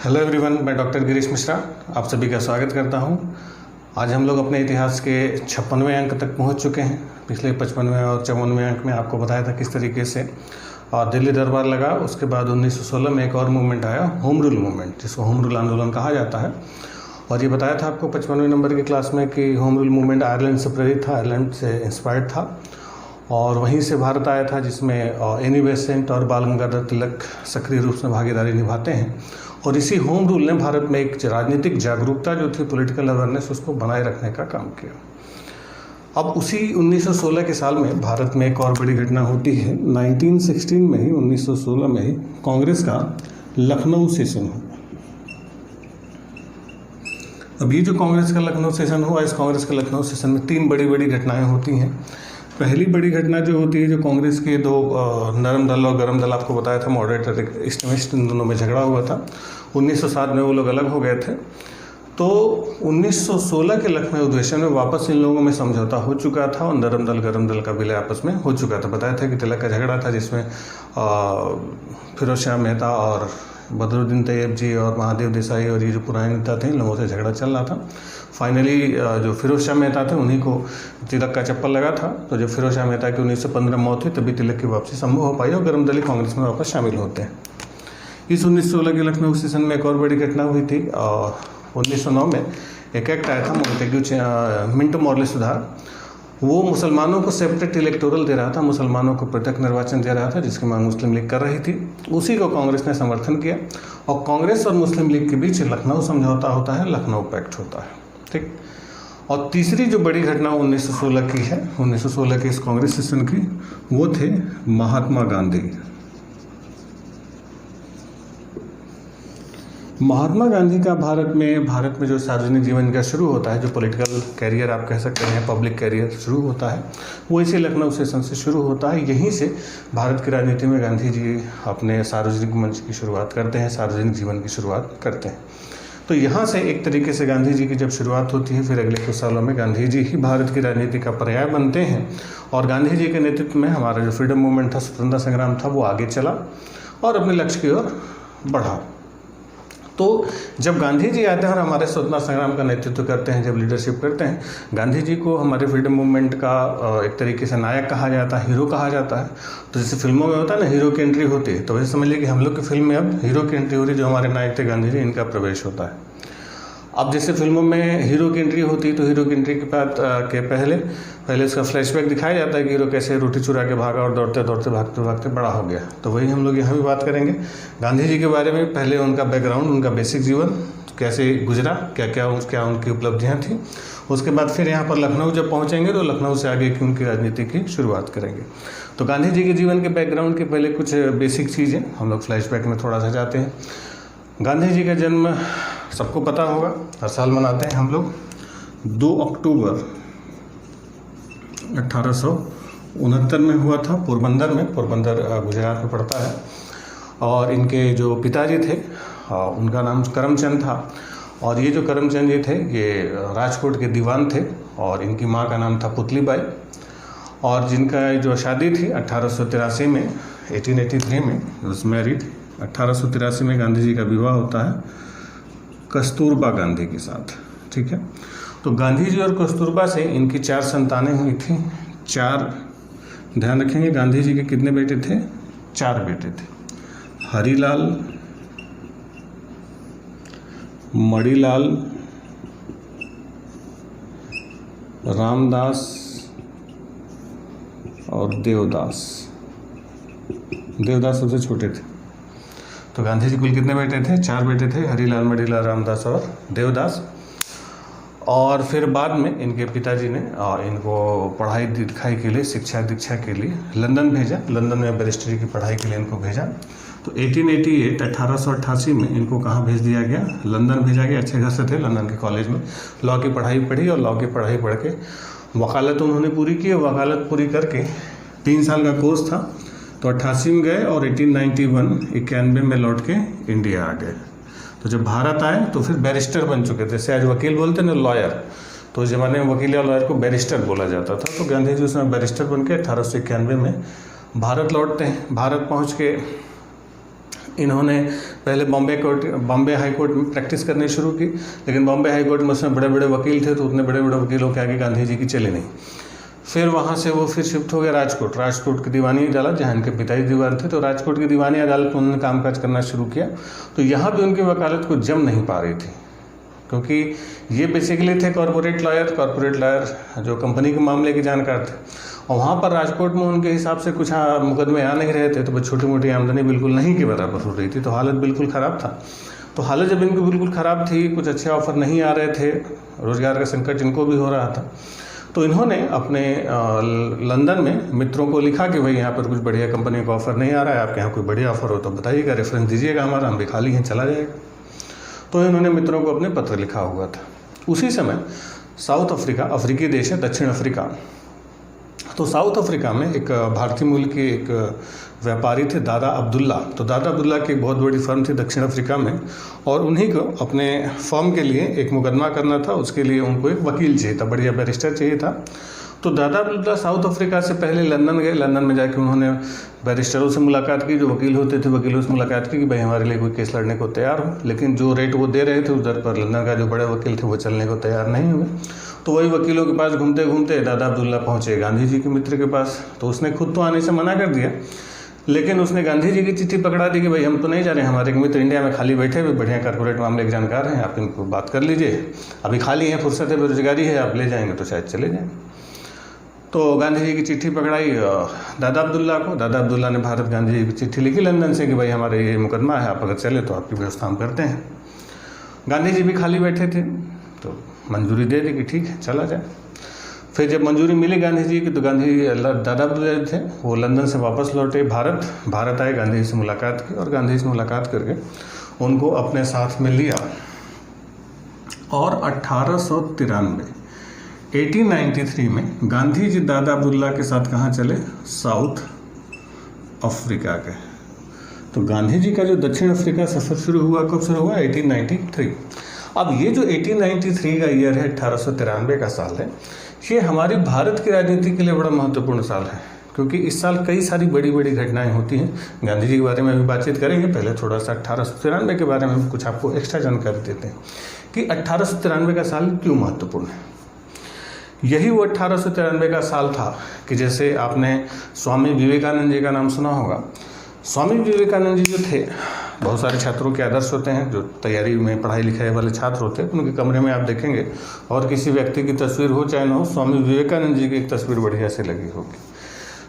Hello everyone, मैं doctor Girish Mishra आप सभी का स्वागत करता हूं। आज हम लोग अपने इतिहास के 56वें अंक तक पहुंच चुके हैं। पिछले 55वें और 54वें अंक में आपको बताया था किस तरीके से दिल्ली दरबार लगा। उसके बाद 1916 में एक और मूवमेंट आया, होम रूल मूवमेंट, जिसको होम रूल आंदोलन कहा जाता है। और ये बताया था आपको 55वें नंबर की क्लास में कि होम रूल मूवमेंट आयरलैंड से प्रेरित था, आयरलैंड से इंस्पायर्ड था और वहीं से भारत आया था, जिसमें एनी बेसेंट और बाल गंगाधर तिलक सक्रिय रूप से भागीदारी निभाते हैं। और इसी होम रूल ने भारत में एक राजनीतिक जागरूकता जो थी, पॉलिटिकल अवेयरनेस, उसको बनाए रखने का काम किया। अब उसी 1916 के साल में भारत में एक और बड़ी घटना होती है। 1916 में ही 1916 में ही कांग्रेस का लखनऊ सेशन हुआ। अब ये जो कांग्रेस का लखनऊ सेशन हुआ, इस कांग्रेस के लखनऊ सेशन में तीन बड़ी बड़ी घटनाएं होती हैं। पहली बड़ी घटना जो होती है, जो कांग्रेस के दो नरम दल और गरम दल, आपको बताया था मॉडरेट और एक्सट्रीमिस्ट, इन दोनों में झगड़ा हुआ था। 1907 में वो लोग अलग हो गए थे। तो 1916 के लखनऊ अधिवेशन में वापस इन लोगों में समझौता हो चुका था और नरम दल गरम दल का विलय आपस में हो चुका था। बताया था कि तिलक का झगड़ा था, जिसमें फिरोज शाह मेहता और बदरुद्दीन तैयब जी और महादेव देसाई और ये जो पुराने नेता थे, इन लोगों से झगड़ा चल रहा था। फाइनली जो फिरोज शाह मेहता थे, उन्हीं को तिलक का चप्पल लगा था। तो जब फिरोज शाह मेहता की 1915 मौत हुई, तभी तिलक की वापसी संभव हो पाई और गरम दली कांग्रेस में वापस शामिल होते हैं। इस 1916 के लखनऊ सेशन में एक और बड़ी घटना हुई थी। 1909 में एक एक्ट आया था, मिंटो मॉर्ले सुधार। वो मुसलमानों को सेपरेट इलेक्टोरल दे रहा था, मुसलमानों को पृथक निर्वाचन दे रहा था, जिसकी मांग मुस्लिम लीग कर रही थी। उसी को कांग्रेस ने समर्थन किया और कांग्रेस और मुस्लिम लीग के बीच लखनऊ समझौता होता है, लखनऊ पैक्ट होता है। ठीक। और तीसरी जो बड़ी घटना 1916 की है, 1916 के इस कांग्रेस सेशन की, वो थे महात्मा गांधी। महात्मा गांधी का भारत में जो सार्वजनिक जीवन का शुरू होता है, जो पॉलिटिकल कैरियर आप कह सकते हैं, पब्लिक कैरियर शुरू होता है, वो इसी लखनऊ सेशन से शुरू होता है। यहीं से भारत की राजनीति में गांधी जी अपने सार्वजनिक मंच की शुरुआत करते हैं, सार्वजनिक जीवन की शुरुआत करते हैं। तो यहाँ से एक तरीके से गांधी जी की जब शुरुआत होती है, फिर अगले कुछ सालों में गांधी जी ही भारत की राजनीति का पर्याय बनते हैं। और गांधी जी के नेतृत्व में हमारा जो फ्रीडम मूवमेंट था, स्वतंत्रता संग्राम था, वो आगे चला और अपने लक्ष्य की ओर बढ़ा। तो जब गांधी जी आते हैं और हमारे स्वतंत्रता संग्राम का नेतृत्व करते हैं, जब लीडरशिप करते हैं, गांधी जी को हमारे फ्रीडम मूवमेंट का एक तरीके से नायक कहा जाता है, हीरो कहा जाता है। तो जैसे फिल्मों में होता है ना, हीरो की एंट्री होती है, तो वैसे समझ लीजिए कि हम लोग की फिल्म में अब हीरो की एंट्री हो रही है। जो हमारे नायक थे गांधी जी, इनका प्रवेश होता है। अब जैसे फिल्मों में हीरो की एंट्री होती है, तो हीरो की एंट्री के बाद पहले उसका फ्लैशबैक दिखाया जाता है कि हीरो कैसे रोटी चुरा के भागा और दौड़ते दौड़ते भागते भागते बड़ा हो गया। तो वही हम लोग यहाँ भी बात करेंगे गांधी जी के बारे में। पहले उनका बैकग्राउंड, उनका बेसिक जीवन कैसे गुजरा, क्या उनकी उपलब्धियाँ थी। उसके बाद फिर यहाँ पर लखनऊ जब पहुँचेंगे, तो लखनऊ से आगे की उनकी राजनीति की शुरुआत करेंगे। तो गांधी जी के जीवन के बैकग्राउंड के पहले कुछ बेसिक चीज़ें हम लोग फ्लैशबैक में थोड़ा सा जाते हैं। गांधी जी का जन्म सबको पता होगा, हर साल मनाते हैं हम लोग। 2 अक्टूबर 1869 में हुआ था, पोरबंदर में। पोरबंदर गुजरात में पड़ता है। और इनके जो पिताजी थे, उनका नाम करमचंद था। और ये जो करमचंद जी थे, ये राजकोट के दीवान थे। और इनकी माँ का नाम था पुतलीबाई। और जिनका जो शादी थी 1883 में, 1883 में वॉज मैरिड। 1883 में गांधी जी का विवाह होता है कस्तूरबा गांधी के साथ। ठीक है। तो गांधी जी और कस्तूरबा से इनकी 4 संतानें हुई थी। 4, ध्यान रखेंगे, गांधी जी के कितने बेटे थे? 4 बेटे थे। हरिलाल, मणिलाल, रामदास और देवदास। देवदास सबसे छोटे थे। तो गांधी जी कुल कितने बेटे थे? 4 बेटे थे, हरिलाल, मणिलाल, रामदास और देवदास। और फिर बाद में इनके पिताजी ने इनको पढ़ाई लिखाई के लिए, शिक्षा दीक्षा के लिए लंदन भेजा। लंदन में बैरिस्टरी की पढ़ाई के लिए इनको भेजा। तो 1888 में इनको कहाँ भेज दिया गया? लंदन भेजा गया। अच्छे घर से थे, लंदन के कॉलेज में लॉ की पढ़ाई पढ़ी और लॉ की पढ़ाई पढ़ के वकालत उन्होंने पूरी की। वकालत पूरी करके 3 साल का कोर्स था। तो 88 में गए और 1891 में लौट के इंडिया आ गए। तो जब भारत आए तो फिर बैरिस्टर बन चुके थे। जैसे आज वकील बोलते हैं ना, लॉयर, तो उस ज़माने में वकील या लॉयर को बैरिस्टर बोला जाता था। तो गांधी जी उसमें बैरिस्टर बन के 1891 में भारत लौटते हैं। भारत पहुंच के इन्होंने पहले बॉम्बे हाई कोर्ट में प्रैक्टिस करनी शुरू की, लेकिन बॉम्बे हाई कोर्ट में उसमें बड़े बड़े वकील थे, तो उतने बड़े बड़े वकीलों के आगे गांधी जी की चली नहीं। फिर वहाँ से वो फिर शिफ्ट हो गए राजकोट की दीवानी अदालत, जहाँ इनके पिताजी दीवान थे, तो राजकोट की दीवानी अदालत में उन्होंने कामकाज करना शुरू किया। तो यहाँ भी उनकी वकालत को जम नहीं पा रही थी, क्योंकि ये बेसिकली थे कॉरपोरेट लॉयर जो कंपनी के मामले के जानकार थे, और वहाँ पर राजकोट में उनके हिसाब से कुछ मुकदमे आ नहीं रहे थे, तो बस छोटी मोटी आमदनी बिल्कुल नहीं के बराबर हो रही थी, तो हालत बिल्कुल ख़राब था। तो हालत जब इनकी बिल्कुल ख़राब थी, कुछ अच्छे ऑफर नहीं आ रहे थे, रोज़गार का संकट इनको भी हो रहा था, तो इन्होंने अपने लंदन में मित्रों को लिखा कि भाई यहाँ पर कुछ बढ़िया कंपनी का ऑफ़र नहीं आ रहा है, आपके यहाँ कोई बढ़िया ऑफ़र हो तो बताइएगा, रेफरेंस दीजिएगा हमारा, हम भी खाली हैं, चला जाएगा। तो इन्होंने मित्रों को अपने पत्र लिखा हुआ था। उसी समय साउथ अफ्रीका, अफ्रीकी देश है दक्षिण अफ्रीका, तो साउथ अफ्रीका में एक भारतीय मूल के एक व्यापारी थे दादा अब्दुल्ला। तो दादा अब्दुल्ला की एक बहुत बड़ी फर्म थी दक्षिण अफ्रीका में, और उन्हीं को अपने फर्म के लिए एक मुकदमा करना था, उसके लिए उनको एक वकील चाहिए था, बढ़िया बैरिस्टर चाहिए था। तो दादा अब्दुल्ला साउथ अफ्रीका से पहले लंदन गए, लंदन में जाके उन्होंने बैरिस्टरों से मुलाकात की, जो वकील होते थे वकीलों से मुलाकात की कि भाई हमारे लिए कोई केस लड़ने को तैयार हो, लेकिन जो रेट वो दे रहे थे उस दर पर लंदन का जो बड़े वकील थे वो चलने को तैयार नहीं हुए। तो वही वकीलों के पास घूमते घूमते दादा अब्दुल्ला पहुँचे गांधी जी के मित्र के पास। तो उसने खुद तो आने से मना कर दिया, लेकिन उसने गांधी जी की चिट्ठी पकड़ा दी कि भाई हम तो नहीं जा रहे, हमारे मित्र इंडिया में खाली बैठे हुए बढ़िया कॉर्पोरेट मामले के जानकार हैं, आप इनको बात कर लीजिए, अभी खाली हैं, फुर्सत है, बेरोजगारी है, आप ले जाएंगे तो शायद चले जाएँ। तो गांधी जी की चिट्ठी पकड़ाई दादा अब्दुल्ला को। दादा अब्दुल्ला ने भारत गांधी जी की चिट्ठी लिखी लंदन से कि भाई हमारे ये मुकदमा है, आप अगर चले तो आपकी व्यवस्था हम करते हैं। गांधी जी भी खाली बैठे थे, तो मंजूरी दे दी कि ठीक है चला जाए। फिर जब मंजूरी मिली गांधी जी की, तो दादा अब्दुल्ला थे वो लंदन से वापस लौटे भारत आए, गांधी जी से मुलाकात की, और गांधी जी से मुलाकात करके उनको अपने साथ में लिया, और 1893 में गांधी जी दादा अब्दुल्ला के साथ कहाँ चले? साउथ अफ्रीका के। तो गांधी जी का जो दक्षिण अफ्रीका सफ़र शुरू हुआ, कब शुरू हुआ? 1893। अब ये जो 1893 का ईयर है, 1893 का साल है, ये हमारी भारत की राजनीति के लिए बड़ा महत्वपूर्ण साल है, क्योंकि इस साल कई सारी बड़ी बड़ी घटनाएं होती हैं। गांधी जी के बारे में भी बातचीत करेंगे, पहले थोड़ा सा 1893 के बारे में कुछ आपको एक्स्ट्रा जानकारी देते हैं कि 1893 का साल क्यों महत्वपूर्ण है। यही वो 1893 का साल था कि जैसे आपने स्वामी विवेकानंद जी का नाम सुना होगा। स्वामी विवेकानंद जी जो थे, बहुत सारे छात्रों के आदर्श होते हैं, जो तैयारी में पढ़ाई लिखाई वाले छात्र होते हैं, उनके कमरे में आप देखेंगे और किसी व्यक्ति की तस्वीर हो चाहे ना हो, स्वामी विवेकानंद जी की एक तस्वीर बढ़िया से लगी होगी,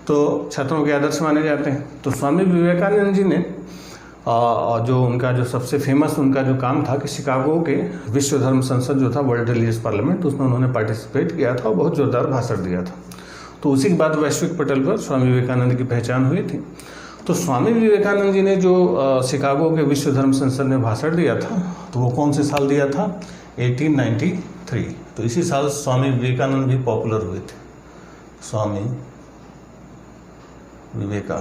तो छात्रों के आदर्श माने जाते हैं। तो स्वामी विवेकानंद जी ने जो उनका जो सबसे फेमस उनका जो काम था कि शिकागो के विश्व धर्म संसद जो था, वर्ल्ड रिलीजियस पार्लियामेंट, उसमें उन्होंने पार्टिसिपेट किया था और बहुत जोरदार भाषण दिया था। तो उसी के बाद वैश्विक पटल पर स्वामी विवेकानंद की पहचान हुई थी। तो स्वामी विवेकानंद जी ने जो शिकागो के विश्व धर्म संसद में भाषण दिया था, तो वो कौन से साल दिया था? 1893। तो इसी साल स्वामी विवेकानंद भी पॉपुलर हुए थे। स्वामी विवेका,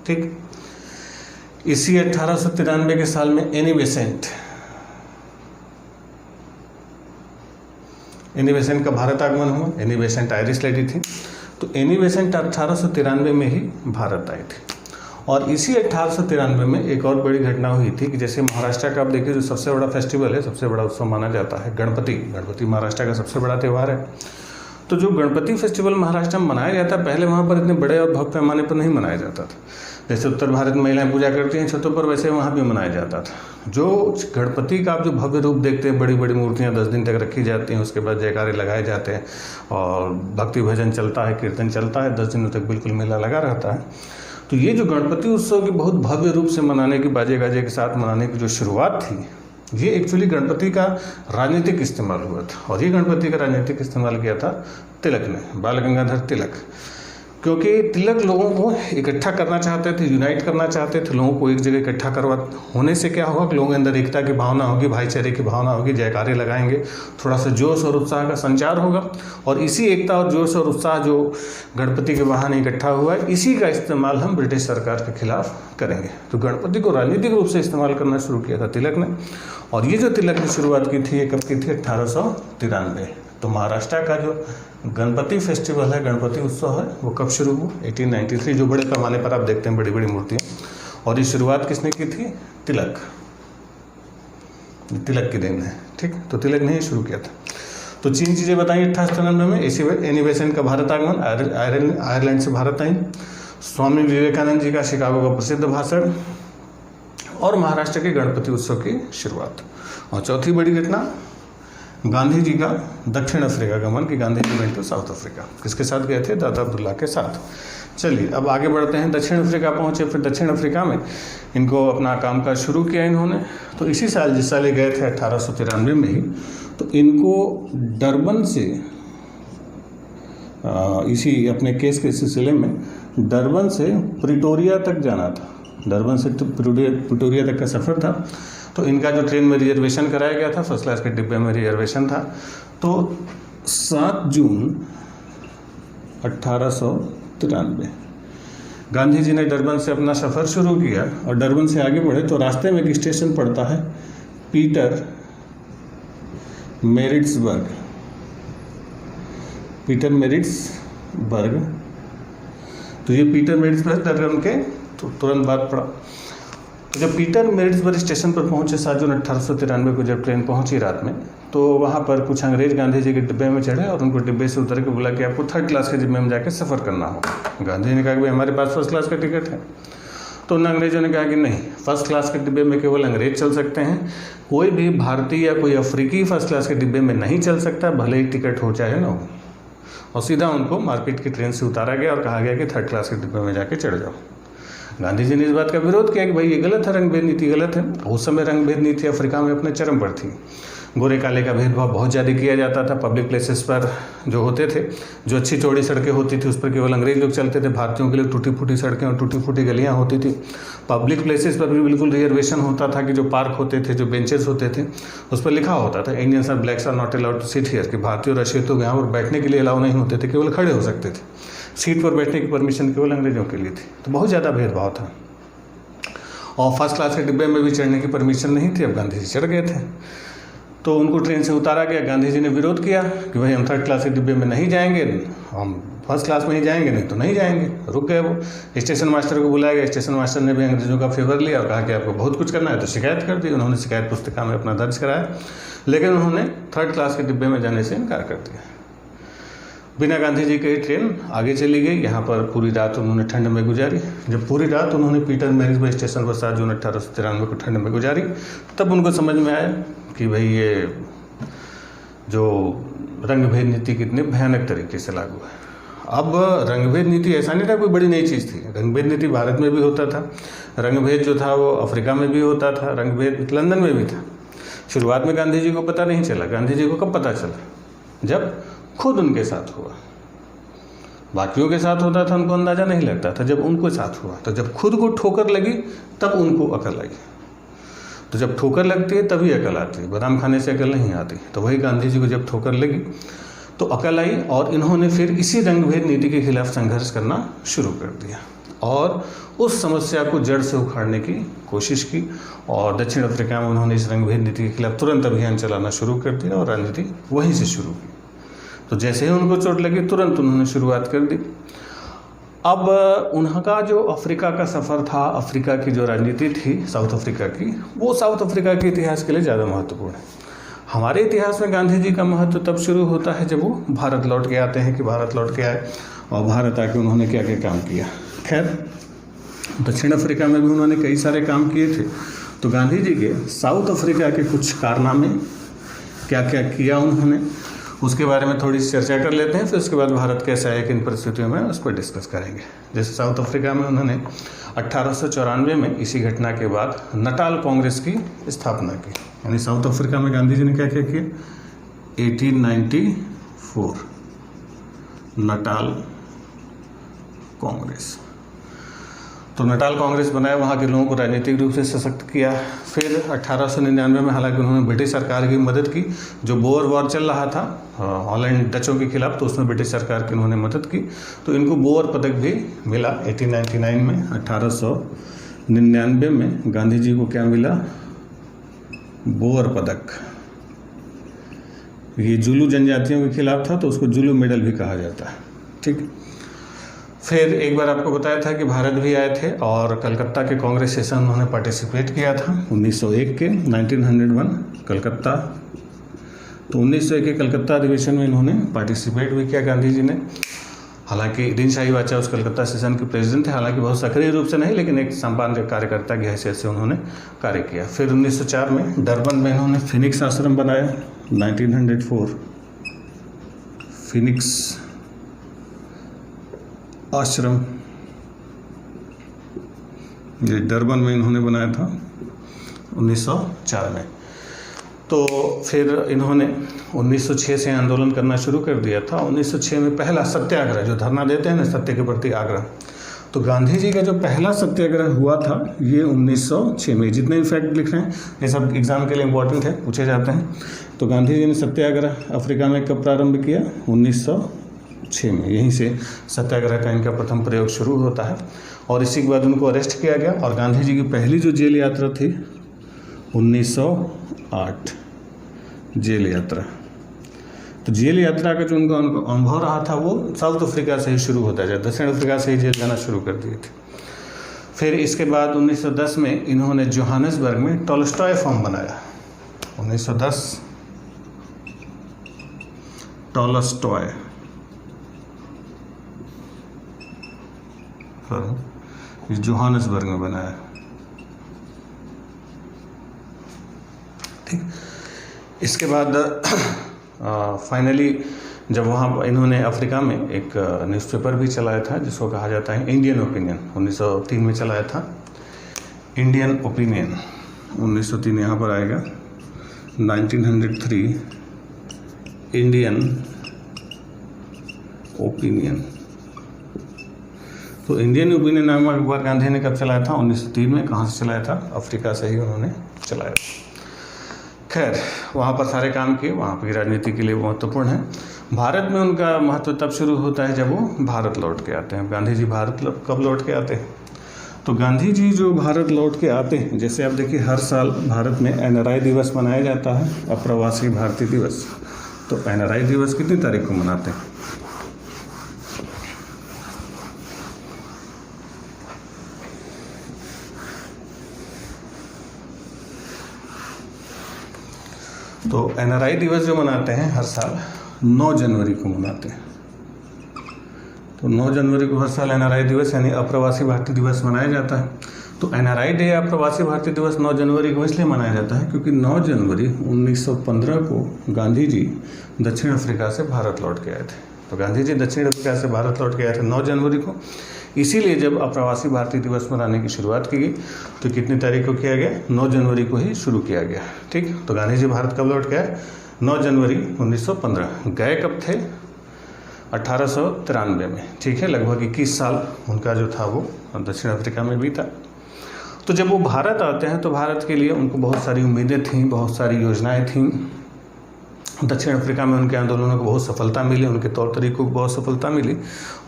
ठीक। इसी 1893 के साल में एनी बेसेंट का भारत आगमन हुआ। एनी बेसेंट आयरिश लेडी थी, तो एनी बेसेंट 1893 में ही भारत आई थी। और इसी 1893 में एक और बड़ी घटना हुई थी कि जैसे महाराष्ट्र का आप देखिए, जो सबसे बड़ा फेस्टिवल है, सबसे बड़ा उत्सव माना जाता है गणपति महाराष्ट्र का सबसे बड़ा त्यौहार है। तो जो गणपति फेस्टिवल महाराष्ट्र में मनाया जाता है, पहले वहाँ पर इतने बड़े और भव्य पैमाने पर नहीं मनाया जाता था। जैसे उत्तर भारत में महिलाएं पूजा करती हैं छतों पर, वैसे वहाँ भी मनाया जाता था। जो गणपति का आप जो भव्य रूप देखते हैं, बड़ी बड़ी मूर्तियाँ 10 दिन तक रखी जाती हैं, उसके बाद जयकारे लगाए जाते हैं और भक्ति भजन चलता है, कीर्तन चलता है, 10 दिनों तक बिल्कुल मेला लगा रहता है। तो ये जो गणपति उत्सव की बहुत भव्य रूप से मनाने की, बाजे गाजे के साथ मनाने की जो शुरुआत थी, ये एक्चुअली गणपति का राजनीतिक इस्तेमाल हुआ था। और ये गणपति का राजनीतिक इस्तेमाल किया था तिलक ने, बाल गंगाधर तिलक, क्योंकि तिलक लोगों को इकट्ठा करना चाहते थे, यूनाइट करना चाहते थे, लोगों को एक जगह इकट्ठा करवा होने से क्या होगा कि लोगों के अंदर एकता की भावना होगी, भाईचारे की भावना होगी, जयकारे लगाएंगे, थोड़ा सा जोश और उत्साह का संचार होगा। और इसी एकता और जोश और उत्साह जो गणपति के बहाने इकट्ठा हुआ है, इसी का इस्तेमाल हम ब्रिटिश सरकार के खिलाफ करेंगे। तो गणपति को राजनीतिक रूप से इस्तेमाल करना शुरू किया था तिलक ने। और ये जो तिलक ने शुरुआत की थी, ये कब की थी? 1893। तो महाराष्ट्र का जो गणपति फेस्टिवल है, गणपति उत्सव है, वो कब शुरू हुआ? 1893, जो बड़े पैमाने पर आप देखते हैं बड़ी बड़ी मूर्तियाँ। और ये शुरुआत किसने की थी? तिलक की देन है, ठीक। तो तिलक ने ही शुरू किया था। तो 3 चीज़ें बताई 1893 में। एनी बेसेंट का भारत आगमन, आयरलैंड से भारत आई, स्वामी विवेकानंद जी का शिकागो का प्रसिद्ध भाषण, और महाराष्ट्र के गणपति उत्सव की शुरुआत। और चौथी बड़ी घटना गांधी जी का दक्षिण अफ्रीका गमन, कि Gandhi ji went to south Africa. किसके साथ गए थे? दादा अब्दुल्ला के साथ। चलिए अब आगे बढ़ते हैं। दक्षिण अफ्रीका पहुंचे, फिर दक्षिण अफ्रीका में इनको अपना कामकाज शुरू किया इन्होंने। तो इसी साल, जिस साल ये गए थे 1893 में ही, तो इनको डरबन से इसी अपने केस के सिलसिले में डरबन से प्रिटोरिया तक जाना था। डरबन से प्रिटोरिया तक का सफ़र था। तो इनका जो ट्रेन में रिजर्वेशन कराया गया था, फर्स्ट क्लास के डिब्बे में रिजर्वेशन था। तो 7 जून 1893 गांधी जी ने डरबन से अपना सफ़र शुरू किया और डरबन से आगे बढ़े तो रास्ते में एक स्टेशन पड़ता है पीटर मेरिट्सबर्ग। तो ये पीटर मेरिट्सबर्ग डरबन के तुरंत बाद पड़ा। तो जब पीटर मेरिट्सबर्ग स्टेशन पर पहुंचे 7 जून 1893 को, जब ट्रेन पहुंची रात में, तो वहां पर कुछ अंग्रेज गांधी जी के डिब्बे में चढ़े और उनको डिब्बे से उतर के बोला कि आपको 3rd क्लास के डिब्बे में जाकर सफ़र करना होगा। गांधी जी ने कहा कि भाई हमारे पास 1st क्लास का टिकट है। तो उन अंग्रेजों ने कहा कि नहीं, 1st क्लास के डिब्बे में केवल अंग्रेज चल सकते हैं, कोई भी भारतीय या कोई अफ्रीकी 1st क्लास के डिब्बे में नहीं चल सकता, भले ही टिकट हो चाहे ना हो। और सीधा उनको मार्केट की ट्रेन से उतारा गया और कहा गया कि 3rd क्लास के डिब्बे में जाके चढ़ जाओ। गांधी जी ने इस बात का विरोध किया कि भाई ये गलत है, रंगभेद नीति गलत है। उस समय रंगभेद नीति अफ्रीका में अपने चरम पर थी। गोरे काले का भेदभाव बहुत ज़्यादा किया जाता था। पब्लिक प्लेसेस पर जो होते थे, जो अच्छी चौड़ी सड़कें होती थी, उस पर केवल अंग्रेज लोग चलते थे। भारतीयों के लिए टूटी फूटी सड़कें और टूटी फूटी गलियाँ होती थी। पब्लिक प्लेसेस पर भी बिल्कुल रिजर्वेशन होता था कि जो पार्क होते थे, जो बेंचेस होते थे, उस पर लिखा होता था इंडियंस और blacks are not allowed to sit here, कि भारतीय और अशिक्षितों को यहाँ पर बैठने के लिए अलाउ नहीं होते थे, केवल खड़े हो सकते थे। सीट पर बैठने की परमिशन केवल अंग्रेजों के लिए थी। तो बहुत ज़्यादा भेदभाव था। और 1st क्लास के डिब्बे में भी चढ़ने की परमिशन नहीं थी। अब गांधी जी चढ़ गए थे तो उनको ट्रेन से उतारा गया। गांधी जी ने विरोध किया कि भाई हम 3rd क्लास के डिब्बे में नहीं जाएंगे, हम 1st क्लास में ही जाएंगे, नहीं तो नहीं जाएंगे। रुक गए वो। स्टेशन मास्टर को बुलाया गया। स्टेशन मास्टर ने भी अंग्रेजों का फेवर लिया और कहा कि आपको बहुत कुछ करना है, तो शिकायत कर दी। उन्होंने शिकायत पुस्तिका में अपना दर्ज कराया, लेकिन उन्होंने 3rd क्लास के डिब्बे में जाने से इनकार कर दिया। बिना गांधी जी के ट्रेन आगे चली गई। यहाँ पर पूरी रात उन्होंने ठंड में गुजारी। जब पूरी रात उन्होंने पीटर मेरिट्सबर्ग स्टेशन पर 7 जून 1893 को ठंड में गुजारी, तब उनको समझ में आया कि भाई ये जो रंगभेद नीति कितनी भयानक तरीके से लागू है। अब रंगभेद नीति ऐसा नहीं था कोई बड़ी नई चीज़ थी। रंगभेद नीति भारत में भी होता था, रंगभेद जो था वो अफ्रीका में भी होता था, रंगभेद लंदन में भी था। शुरुआत में गांधी जी को पता नहीं चला। गांधी जी को कब पता चला? जब खुद उनके साथ हुआ। बाकियों के साथ होता था उनको अंदाज़ा नहीं लगता था, जब उनको साथ हुआ। तो जब खुद को ठोकर लगी तब उनको अकल आई। तो जब ठोकर लगती है तभी अकल आती है, बादाम खाने से अकल नहीं आती। तो वही गांधी जी को जब ठोकर लगी तो अकल आई और इन्होंने फिर इसी रंगभेद नीति के खिलाफ संघर्ष करना शुरू कर दिया और उस समस्या को जड़ से उखाड़ने की कोशिश की। और दक्षिण अफ्रीका में उन्होंने इस रंगभेद नीति के खिलाफ तुरंत अभियान चलाना शुरू कर दिया और राजनीति वहीं से शुरू की। तो जैसे ही उनको चोट लगी तुरंत उन्होंने शुरुआत कर दी। अब उनका जो अफ्रीका का सफ़र था, अफ्रीका की जो राजनीति थी साउथ अफ्रीका की, वो साउथ अफ्रीका के इतिहास के लिए ज़्यादा महत्वपूर्ण है। हमारे इतिहास में गांधी जी का महत्व तब शुरू होता है जब वो भारत लौट के आते हैं, कि भारत लौट के आए और भारत आके उन्होंने क्या क्या काम किया। खैर, दक्षिण अफ्रीका में भी उन्होंने कई सारे काम किए थे। तो गांधी जी के साउथ अफ्रीका के कुछ कारनामे, क्या क्या किया उन्होंने, उसके बारे में थोड़ी सी चर्चा कर लेते हैं। फिर उसके बाद भारत कैसा है कि इन परिस्थितियों में उस पर डिस्कस करेंगे। जैसे साउथ अफ्रीका में उन्होंने 1894 में इसी घटना के बाद नटाल कांग्रेस की स्थापना की। यानी साउथ अफ्रीका में गांधी जी ने क्या क्या किया? 1894 नटाल कांग्रेस। तो नटाल कांग्रेस बनाया, वहाँ के लोगों को राजनीतिक रूप से सशक्त किया। फिर 1899 में हालांकि उन्होंने ब्रिटिश सरकार की मदद की। जो बोअर वॉर चल रहा था हॉलैंड डचों के खिलाफ, तो उसमें ब्रिटिश सरकार की उन्होंने मदद की। तो इनको बोअर पदक भी मिला 1899 में। 1899 में गांधी जी को क्या मिला? बोअर पदक। ये जुलू जनजातियों के खिलाफ था तो उसको जुलू मेडल भी कहा जाता है। ठीक। फिर एक बार आपको बताया था कि भारत भी आए थे और कलकत्ता के कांग्रेस सेशन उन्होंने पार्टिसिपेट किया था 1901 के 1901 कलकत्ता। तो 1901 के कलकत्ता अधिवेशन में इन्होंने पार्टिसिपेट भी किया गांधी जी ने। हालांकि दीनशाही वाचा उस कलकत्ता सेशन के प्रेसिडेंट थे, हालांकि बहुत सक्रिय रूप से नहीं, लेकिन एक सामान्य कार्यकर्ता की हैसियत से उन्होंने कार्य किया। फिर 1904 में डरबन में इन्होंने फिनिक्स आश्रम बनाया। 1904 फिनिक्स आश्रम ये डरबन में इन्होंने बनाया था 1904 में। तो फिर इन्होंने 1906 से आंदोलन करना शुरू कर दिया था। 1906 में पहला सत्याग्रह, जो धरना देते हैं ना, सत्य के प्रति आग्रह, तो गांधी जी का जो पहला सत्याग्रह हुआ था ये 1906 में। जितने भी फैक्ट लिख रहे हैं ये सब एग्जाम के लिए इम्पोर्टेंट है, पूछे जाते हैं। तो गांधी जी ने सत्याग्रह अफ्रीका में कब प्रारंभ किया? 1906 में। यहीं से सत्याग्रह का इनका प्रथम प्रयोग शुरू होता है और इसी के बाद उनको अरेस्ट किया गया। और गांधी जी की पहली जो जेल यात्रा थी 1908 जेल यात्रा। तो जेल यात्रा का जो उनका अनुभव रहा था वो साउथ अफ्रीका से ही शुरू होता है, दक्षिण अफ्रीका से ही जेल जाना शुरू कर दिए थे। फिर इसके बाद 1910 में इन्होंने जोहानिसबर्ग में टॉलस्टॉय फॉर्म बनाया। 1910 टॉलस्टॉय जोहानिसबर्ग में बनाया। ठीक। इसके बाद फाइनली जब वहाँ इन्होंने अफ्रीका में एक न्यूज़पेपर भी चलाया था जिसको कहा जाता है इंडियन ओपिनियन, 1903 में चलाया था। इंडियन ओपिनियन 1903 यहाँ पर आएगा। 1903 इंडियन ओपिनियन। तो इंडियन ओपिनियन नामक अखबार गांधी ने कब चलाया था? 1903 में। कहाँ से चलाया था? अफ्रीका से ही उन्होंने चलाया। खैर, वहाँ पर सारे काम किए, वहाँ की राजनीति के लिए महत्वपूर्ण है। भारत में उनका महत्व तब शुरू होता है जब वो भारत लौट के आते हैं। गांधी जी भारत कब लौट के आते हैं? तो गांधी जी जो भारत लौट के आते हैं, जैसे आप देखिए हर साल भारत में एनआरआई दिवस मनाया जाता है, अप्रवासी भारतीय दिवस। तो एनआरआई दिवस कितनी तारीख को मनाते हैं? तो एनआरआई दिवस जो मनाते हैं हर साल 9 जनवरी को मनाते हैं। तो 9 जनवरी को हर साल एनआरआई दिवस यानी अप्रवासी भारतीय दिवस मनाया जाता है। तो एनआरआई डे या अप्रवासी भारतीय दिवस 9 जनवरी को इसलिए मनाया जाता है क्योंकि 9 जनवरी 1915 को गांधी जी दक्षिण अफ्रीका से भारत लौट के आए थे। तो गांधी जी दक्षिण अफ्रीका से भारत लौट के आए थे 9 जनवरी को। इसीलिए जब अप्रवासी भारतीय दिवस मनाने की शुरुआत की गई तो कितनी तारीख को किया गया? 9 जनवरी को ही शुरू किया गया। ठीक। तो गांधी जी भारत कब लौट के आए? 9 जनवरी 1915। गए कब थे? 1893 में। ठीक है, लगभग 21 साल उनका जो था वो दक्षिण अफ्रीका में बीता। तो जब वो भारत आते हैं तो भारत के लिए उनको बहुत सारी उम्मीदें थीं, बहुत सारी योजनाएं थीं। दक्षिण अफ्रीका में उनके आंदोलनों को बहुत सफलता मिली, उनके तौर तरीकों को बहुत सफलता मिली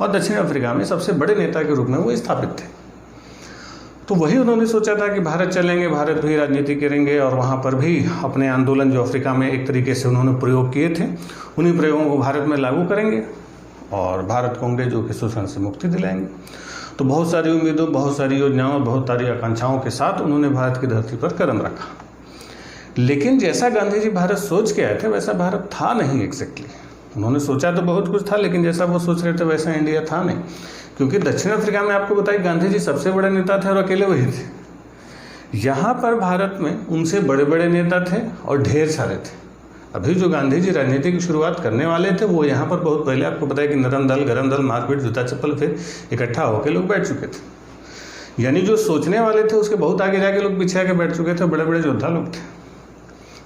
और दक्षिण अफ्रीका में सबसे बड़े नेता के रूप में वो स्थापित थे। तो वही उन्होंने सोचा था कि भारत चलेंगे, भारत भी राजनीति करेंगे और वहाँ पर भी अपने आंदोलन जो अफ्रीका में एक तरीके से उन्होंने प्रयोग किए थे उन्हीं प्रयोगों को भारत में लागू करेंगे और भारत को अंग्रेजों के शोषण से मुक्ति दिलाएंगे। तो बहुत सारी उम्मीदों, बहुत सारी योजनाओं और बहुत सारी आकांक्षाओं के साथ उन्होंने भारत की धरती पर कदम रखा। लेकिन जैसा गांधी जी भारत सोच के आए थे वैसा भारत था नहीं एग्जैक्टली। उन्होंने सोचा तो बहुत कुछ था लेकिन जैसा वो सोच रहे थे वैसा इंडिया था नहीं। क्योंकि दक्षिण अफ्रीका में आपको बताइए गांधी जी सबसे बड़े नेता थे और अकेले वही थे। यहाँ पर भारत में उनसे बड़े बड़े नेता थे और ढेर सारे थे। अभी जो गांधी जी राजनीति की शुरुआत करने वाले थे वो यहाँ पर बहुत पहले आपको पता है कि नरम दल, गरम दल, मारपीट, जूता चप्पल फिर इकट्ठा होकर लोग बैठ चुके थे। यानी जो सोचने वाले थे उसके बहुत आगे जाके लोग पीछे आके बैठ चुके थे, बड़े बड़े योद्धा लोग थे।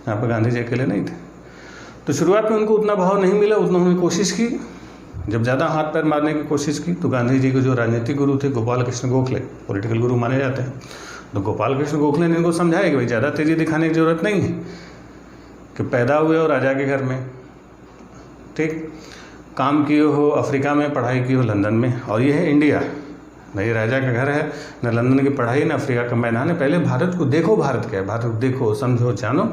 यहाँ पर गांधी जी अकेले नहीं थे। तो शुरुआत में उनको उतना भाव नहीं मिला, उतना उन्होंने कोशिश की। जब ज़्यादा हाथ पैर मारने की कोशिश की तो गांधी जी के जो राजनीतिक गुरु थे गोपाल कृष्ण गोखले, पॉलिटिकल गुरु माने जाते हैं, तो गोपाल कृष्ण गोखले ने इनको समझाया कि भाई ज़्यादा तेज़ी दिखाने की ज़रूरत नहीं है कि पैदा हुए हो राजा के घर में, ठीक, काम किए हो अफ्रीका में, पढ़ाई की हो लंदन में, और ये है इंडिया। नहीं राजा का घर है, न लंदन की पढ़ाई, न अफ्रीका का मैदान है। पहले भारत को देखो, भारत क्या है, भारत को देखो, समझो, जानो,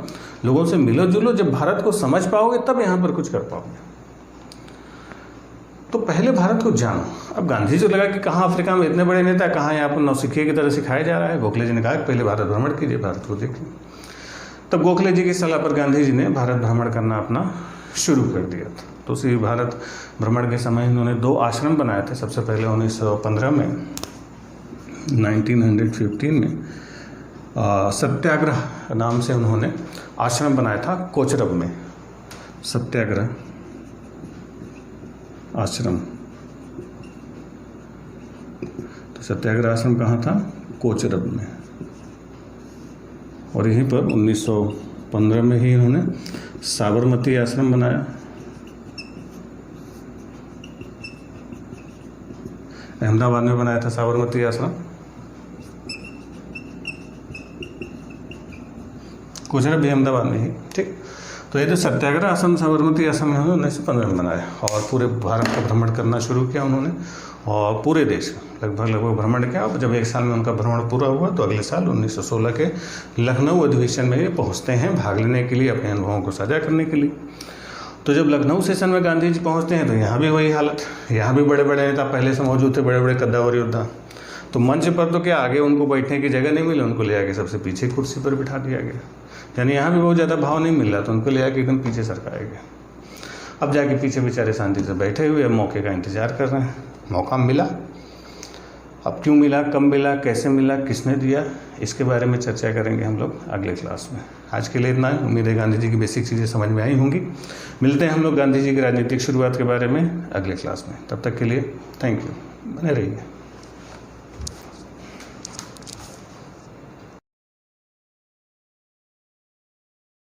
लोगों से मिलो जुलो। जब भारत को समझ पाओगे तब यहाँ पर कुछ कर पाओगे। तो पहले भारत को जानो। अब गांधी जी को लगा कि कहाँ अफ्रीका में इतने बड़े नेता, कहाँ यहाँ पर नौसिखिए की तरह सिखाया जा रहा है। गोखले जी ने कहा कि पहले भारत भ्रमण कीजिए, भारत को देखिए। तब गोखले जी की सलाह पर गांधी जी ने भारत भ्रमण करना अपना शुरू कर दिया था। तो उसी भारत भ्रमण के समय इन्होंने 2 आश्रम बनाए थे। सबसे पहले 1915 में, 1915 में सत्याग्रह नाम से उन्होंने आश्रम बनाया था कोचरब में, सत्याग्रह आश्रम। तो सत्याग्रह आश्रम कहाँ था? कोचरब में। और यहीं पर 1915 में ही इन्होंने साबरमती आश्रम बनाया। अहमदाबाद में बनाया था साबरमती आश्रम। कोचरब भी अहमदाबाद में ही, ठीक। तो ये जो सत्याग्रह आश्रम, साबरमती आश्रम है, 1915 में बनाया। और पूरे भारत का भ्रमण करना शुरू किया उन्होंने, और पूरे देश लगभग भ्रमण किया। और जब 1 साल में उनका भ्रमण पूरा हुआ तो अगले साल 1916 के लखनऊ अधिवेशन में ये पहुँचते हैं भाग लेने के लिए, अपने अनुभवों को साझा करने के लिए। तो जब लखनऊ सेशन में गांधी जी पहुंचते हैं तो यहाँ भी वही हालत, यहाँ भी बड़े बड़े नेता पहले से मौजूद थे, बड़े बड़े कद्दावर योद्धा। तो मंच पर तो क्या, आगे उनको बैठने की जगह नहीं मिली, उनको ले आके सबसे पीछे कुर्सी पर बिठा दिया गया। यानी यहाँ भी बहुत ज़्यादा भाव नहीं मिल रहा, तो उनको ले आके एकदम पीछे सरकाया गया। अब जाके पीछे बेचारे शांति से बैठे हुए मौके का इंतजार कर रहे हैं। मौका मिला, अब क्यों मिला, कब मिला, कैसे मिला, किसने दिया, इसके बारे में चर्चा करेंगे हम लोग अगले क्लास में। आज के लिए इतना ही। उम्मीद है गांधी जी की बेसिक चीज़ें समझ में आई होंगी। मिलते हैं हम लोग गांधी जी की राजनीतिक शुरुआत के बारे में अगले क्लास में। तब तक के लिए थैंक यू, बने रहिए।